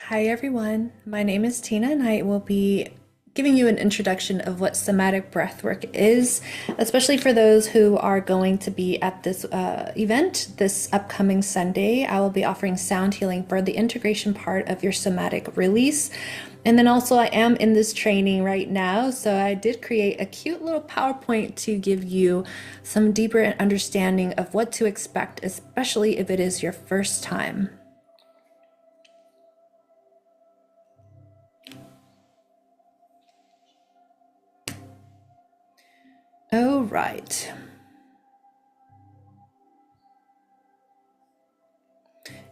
Hi everyone, my name is Tina and I will be giving you an introduction of what somatic breathwork is, especially for those who are going to be at this event this upcoming Sunday. I will be offering sound healing for the integration part of your somatic release. And then also I am in this training right now, so I did create a cute little PowerPoint to give you some deeper understanding of what to expect, especially if it is your first time. Oh, right.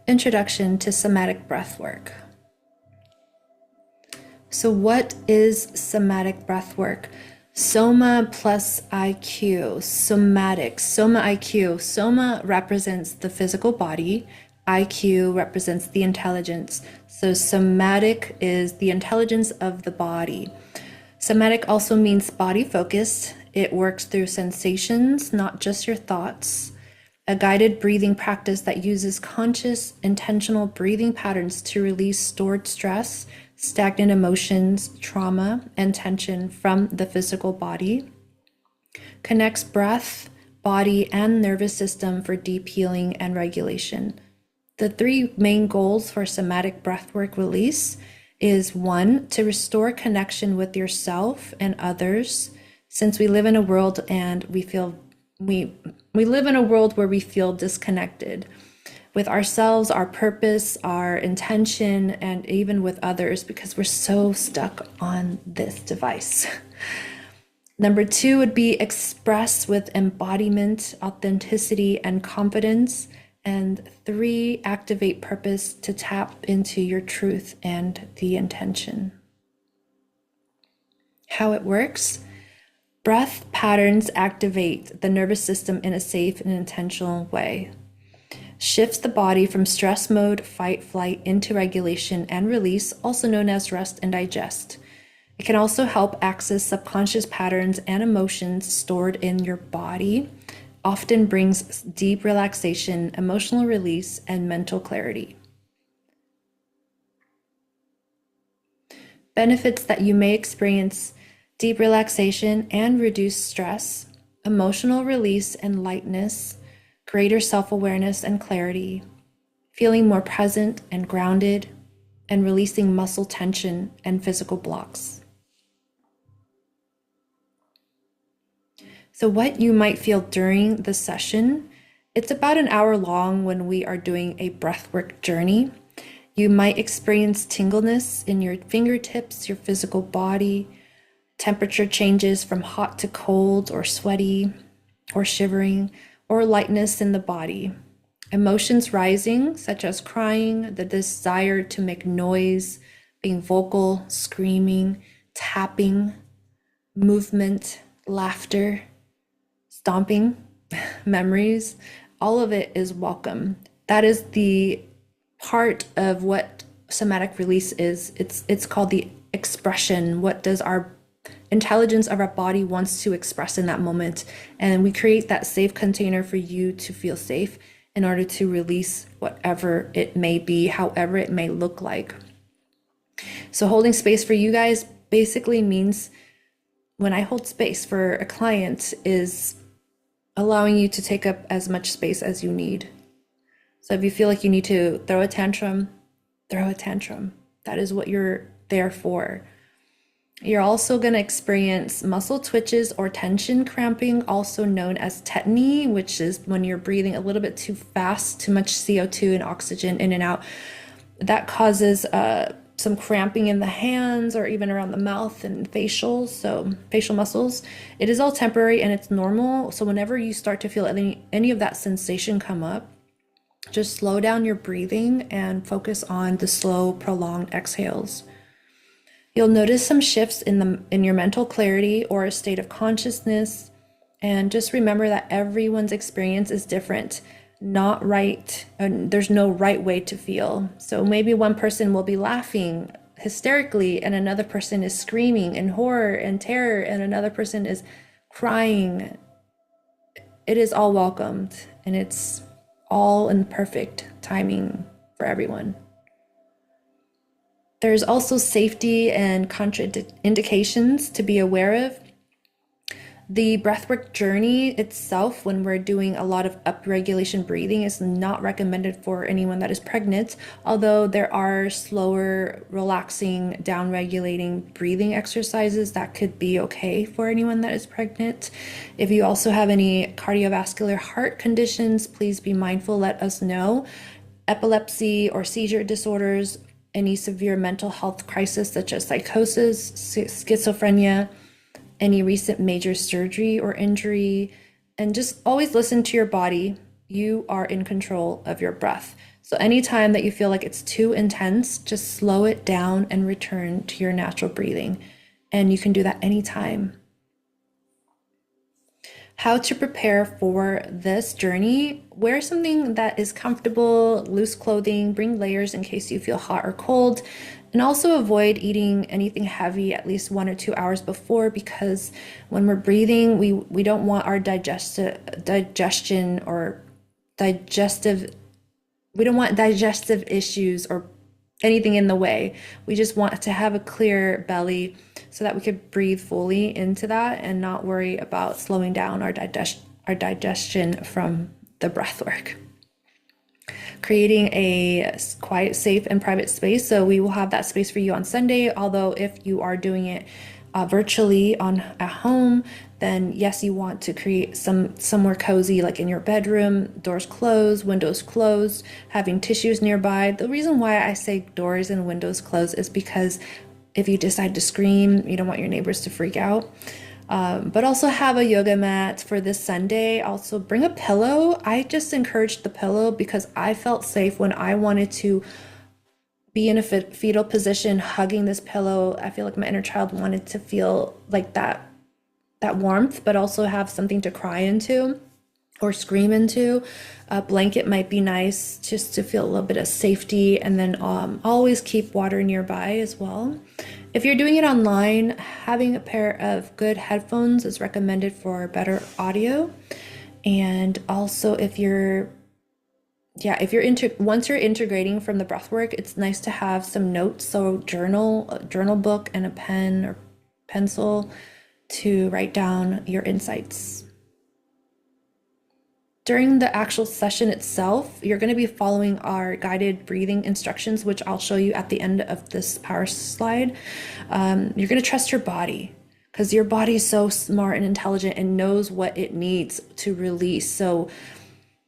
Introduction to Somatic Breathwork. So, what is somatic breathwork? Soma plus IQ, somatic, Soma IQ. Soma represents the physical body, IQ represents the intelligence. So, somatic is the intelligence of the body. Somatic also means body focused. It works through sensations, not just your thoughts. A guided breathing practice that uses conscious, intentional breathing patterns to release stored stress, stagnant emotions, trauma, and tension from the physical body. Connects breath, body, and nervous system for deep healing and regulation. The three main goals for somatic breathwork release is one, to restore connection with yourself and others, since we live in a world and we live in a world where we feel disconnected with ourselves, our purpose, our intention, and even with others because we're so stuck on this device. Number two would be express with embodiment, authenticity, and confidence. And three, activate purpose to tap into your truth and the intention. How it works. Breath patterns activate the nervous system in a safe and intentional way. Shifts the body from stress mode, fight, flight, into regulation and release, also known as rest and digest. It can also help access subconscious patterns and emotions stored in your body, often brings deep relaxation, emotional release, and mental clarity. Benefits that you may experience: deep relaxation and reduced stress, emotional release and lightness, greater self-awareness and clarity, feeling more present and grounded, and releasing muscle tension and physical blocks. So what you might feel during the session, it's about an hour long when we are doing a breathwork journey. You might experience tingleness in your fingertips, your physical body, temperature changes from hot to cold or sweaty or shivering, or lightness in the body. Emotions rising, such as crying, the desire to make noise, being vocal, screaming, tapping, movement, laughter, stomping, memories, all of it is welcome. That is the part of what somatic release is. It's called the expression. What does our intelligence of our body wants to express in that moment? And we create that safe container for you to feel safe in order to release whatever it may be, however it may look like. So holding space for you guys basically means, when I hold space for a client, is allowing you to take up as much space as you need. So if you feel like you need to throw a tantrum, throw a tantrum. That is what you're there for. You're also going to experience muscle twitches or tension cramping, also known as tetany, which is when you're breathing a little bit too fast, too much CO2 and oxygen in and out. That causes some cramping in the hands or even around the mouth and facial, so facial muscles. It is all temporary and it's normal. So whenever you start to feel any of that sensation come up, just slow down your breathing and focus on the slow, prolonged exhales. You'll notice some shifts in your mental clarity or a state of consciousness. And just remember that everyone's experience is different, not right. And there's no right way to feel. So maybe one person will be laughing hysterically and another person is screaming in horror and terror and another person is crying. It is all welcomed and it's all in perfect timing for everyone. There's also safety and contraindications to be aware of. The breathwork journey itself, when we're doing a lot of upregulation breathing, is not recommended for anyone that is pregnant, although there are slower, relaxing, down-regulating breathing exercises that could be okay for anyone that is pregnant. If you also have any cardiovascular heart conditions, please be mindful, let us know. Epilepsy or seizure disorders, any severe mental health crisis such as psychosis, schizophrenia, any recent major surgery or injury, and just always listen to your body. You are in control of your breath. So anytime that you feel like it's too intense, just slow it down and return to your natural breathing. And you can do that anytime. How to prepare for this journey: wear something that is comfortable, loose clothing, bring layers in case you feel hot or cold, and also avoid eating anything heavy at least 1 or 2 hours before, because when we're breathing, we don't want our digestion or digestive we don't want digestive issues or anything in the way. We just want to have a clear belly so that we could breathe fully into that and not worry about slowing down our digestion from the breath work. Creating a quiet, safe, and private space. So we will have that space for you on Sunday. Although if you are doing it virtually at home, then yes, you want to create somewhere cozy, like in your bedroom, doors closed, windows closed, having tissues nearby. The reason why I say doors and windows closed is because if you decide to scream, you don't want your neighbors to freak out. But also have a yoga mat for this Sunday. Also bring a pillow. I just encouraged the pillow because I felt safe when I wanted to be in a fetal position, hugging this pillow. I feel like my inner child wanted to feel like that warmth, but also have something to cry into or scream into. A blanket might be nice just to feel a little bit of safety, and then always keep water nearby as well. If you're doing it online, having a pair of good headphones is recommended for better audio. And also once you're integrating from the breathwork, it's nice to have some notes, so a journal book and a pen or pencil to write down your insights. During the actual session itself, you're going to be following our guided breathing instructions, which I'll show you at the end of this power slide. You're going to trust your body because your body is so smart and intelligent and knows what it needs to release. So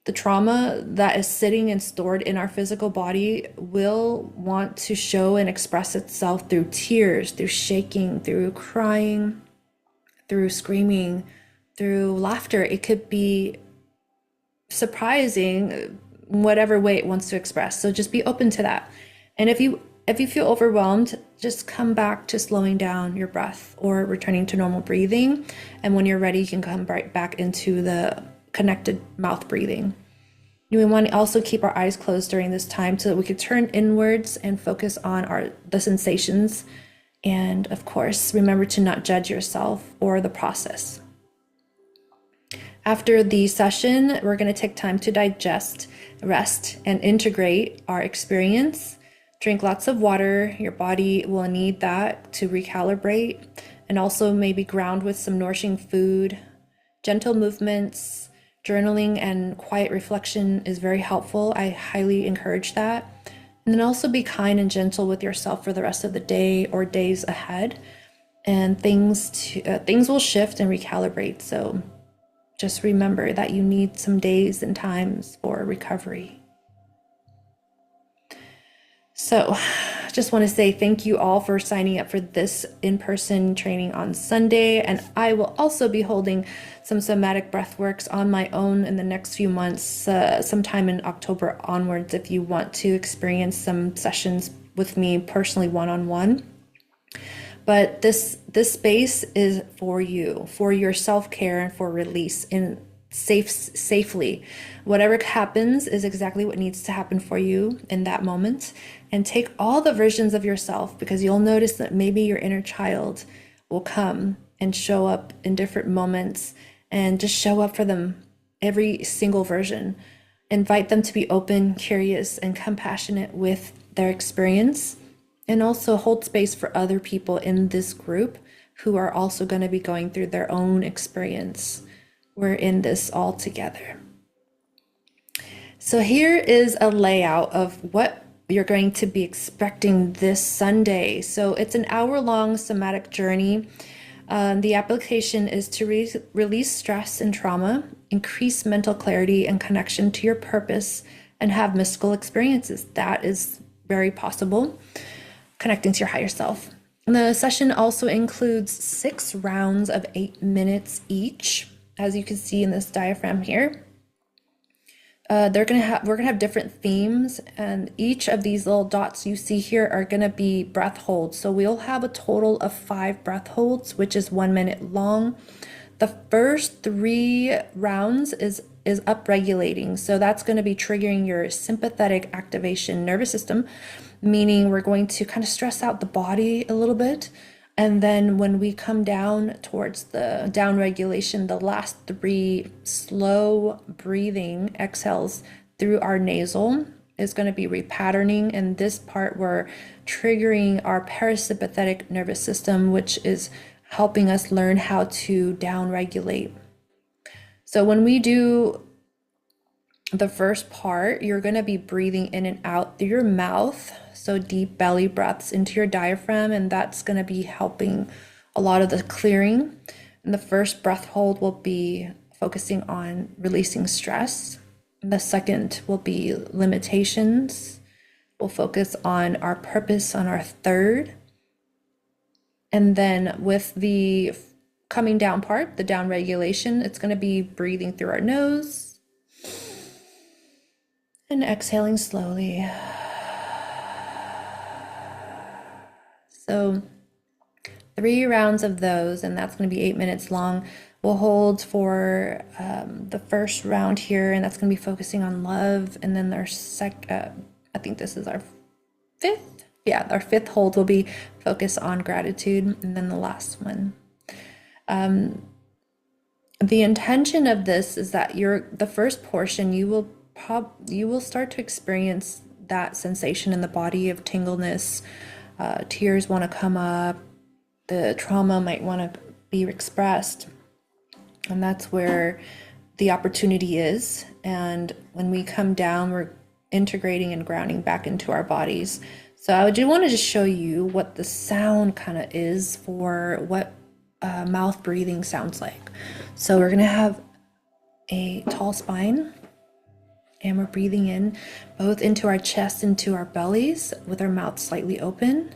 the trauma that is sitting and stored in our physical body will want to show and express itself through tears, through shaking, through crying, through screaming, through laughter. It could be surprising whatever way it wants to express. So just be open to that. And if you feel overwhelmed, just come back to slowing down your breath or returning to normal breathing. And when you're ready, you can come right back into the connected mouth breathing. We want to also keep our eyes closed during this time so that we could turn inwards and focus on the sensations. And of course, remember to not judge yourself or the process. After the session, we're going to take time to digest, rest, and integrate our experience. Drink lots of water. Your body will need that to recalibrate, and also maybe ground with some nourishing food. Gentle movements, journaling, and quiet reflection is very helpful. I highly encourage that. And then also be kind and gentle with yourself for the rest of the day or days ahead. And things will shift and recalibrate. So just remember that you need some days and times for recovery. So just want to say thank you all for signing up for this in-person training on Sunday. And I will also be holding some somatic breathworks on my own in the next few months, sometime in October onwards, if you want to experience some sessions with me personally one-on-one. But this space is for you, for your self-care and for release in safely. Whatever happens is exactly what needs to happen for you in that moment. And take all the versions of yourself, because you'll notice that maybe your inner child will come and show up in different moments, and just show up for them, every single version. Invite them to be open, curious, and compassionate with their experience. and also hold space for other people in this group who are also going to be going through their own experience. We're in this all together. So here is a layout of what you're going to be expecting this Sunday. So it's an hour-long somatic journey. The application is to release stress and trauma, increase mental clarity and connection to your purpose, and have mystical experiences. That is very possible, connecting to your higher self. And the session also includes 6 rounds of 8 minutes each, as you can see in this diaphragm here. We're gonna have different themes, and each of these little dots you see here are gonna be breath holds. So we'll have a total of 5 breath holds, which is 1 minute long. The first 3 rounds is upregulating. So that's going to be triggering your sympathetic activation nervous system, meaning we're going to kind of stress out the body a little bit. And then when we come down towards the down regulation, the last 3 slow breathing exhales through our nasal is going to be repatterning. And this part, we're triggering our parasympathetic nervous system, which is helping us learn how to down regulate. So when we do the first part, you're going to be breathing in and out through your mouth. So deep belly breaths into your diaphragm, and that's going to be helping a lot of the clearing. And the first breath hold will be focusing on releasing stress. And the second will be limitations. We'll focus on our purpose on our third. And then with the coming down part, the down regulation, it's going to be breathing through our nose and exhaling slowly. So 3 rounds of those, and that's going to be 8 minutes long. We'll hold for the first round here, and that's going to be focusing on love. And then I think this is our 5th. Yeah, our 5th hold will be focus on gratitude, and then the last one. The intention of this is that the first portion, you will start to experience that sensation in the body of tingleness. Tears want to come up, the trauma might want to be expressed, and that's where the opportunity is. And when we come down, we're integrating and grounding back into our bodies. So I do want to just show you what the sound kind of is for what mouth breathing sounds like. So we're going to have a tall spine, and we're breathing in both into our chest, into our bellies, with our mouth slightly open.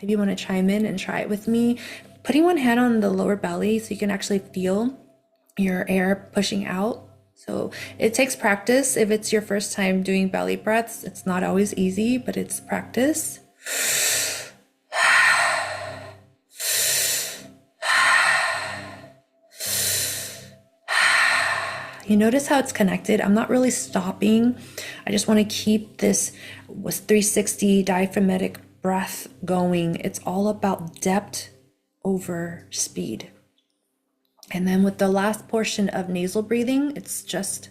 If you want to chime in and try it with me, putting one hand on the lower belly so you can actually feel your air pushing out. So it takes practice. If it's your first time doing belly breaths, it's not always easy, but it's practice. You notice how it's connected? I'm not really stopping. I just want to keep this 360 diaphragmatic breath going. It's all about depth over speed. And then with the last portion of nasal breathing, it's just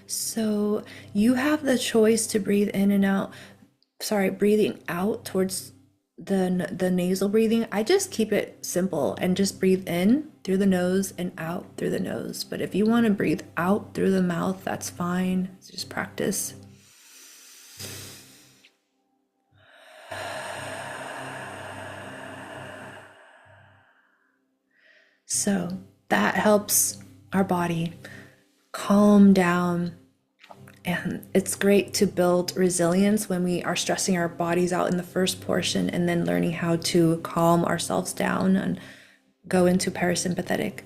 so you have the choice to breathe in and out. Breathing out towards the nasal breathing. I just keep it simple and just breathe in through the nose and out through the nose. But if you want to breathe out through the mouth, that's fine. It's just practice. So that helps our body calm down. And it's great to build resilience when we are stressing our bodies out in the first portion, and then learning how to calm ourselves down and go into parasympathetic.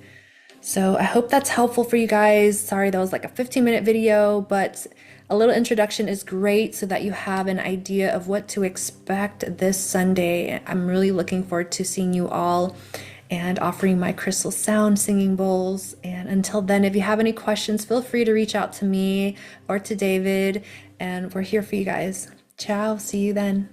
So I hope that's helpful for you guys. Sorry, that was like a 15-minute video, but a little introduction is great so that you have an idea of what to expect this Sunday. I'm really looking forward to seeing you all and offering my crystal sound singing bowls. And until then, if you have any questions, feel free to reach out to me or to David, and we're here for you guys. Ciao, see you then.